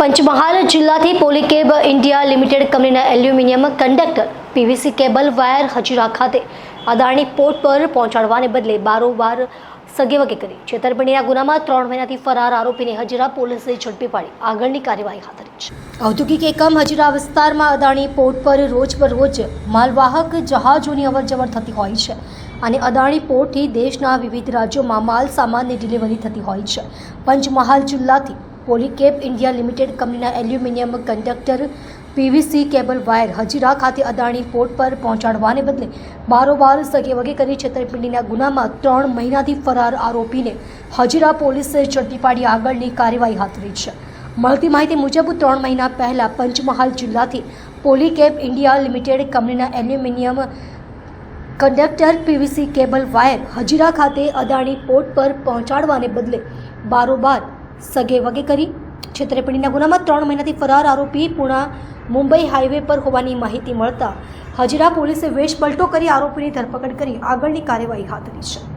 Panchmahal જિલ્લાથી Polycab India limited કંપનીના aluminium conductor PVC cable wire Hazira ખાતે Adani port પર પહોંચાડવાને બદલે બારોબાર સગેવગે કરી છેતરપિંડીના ગુનામાં 3 મહિનાથી ફરાર આરોપીને હજીરા પોલીસે ઝડપી પાડી આગળની કાર્યવાહી હાથ ધરી છે। ઔદ્યોગિક એકમ હજીરા વિસ્તારમાં અદાણી પોર્ટ પર રોજ માલવાહક જહાજોની અવરજવર થતી હોય છે અને અદાણી પોર્ટથી દેશના વિવિધ રાજ્યોમાં માલ સામાનની ડિલિવરી થતી હોય છે। પંચમહાલ જિલ્લાથી પોલીકેબ ઇન્ડિયા લિમિટેડ કંપનીના aluminium conductor PVC cable wire Hazira ખાતે અદાણી પોર્ટ પર પહોંચાડવાને બદલે બારોબાર સગેવગે કરી છેતરપિંડીના ગુનામાં 3 મહિનાથી ફરાર આરોપીને હજીરા પોલીસે ઝડપી પાડી આગળની કાર્યવાહી હાથ ધરી છે। મળતી માહિતી મુજબ 3 મહિના પહેલા પંચમહાલ જિલ્લાથી પોલીકેબ ઇન્ડિયા લિમિટેડ કંપનીના aluminium conductor PVC cable wire Hazira ખાતે અદાણી પોર્ટ પર પહોંચાડવાને બદલે બારોબાર સગેવગે કરી છેતરપિંડીના ગુનામાં 3 મહિનાથી ફરાર આરોપી પુણા મુંબઈ હાઈવે પર હોવાની માહિતી મળતા હજીરા પોલીસે વેશ પલટો કરી આરોપીની ધરપકડ કરી આગળની કાર્યવાહી હાથ ધરી છે।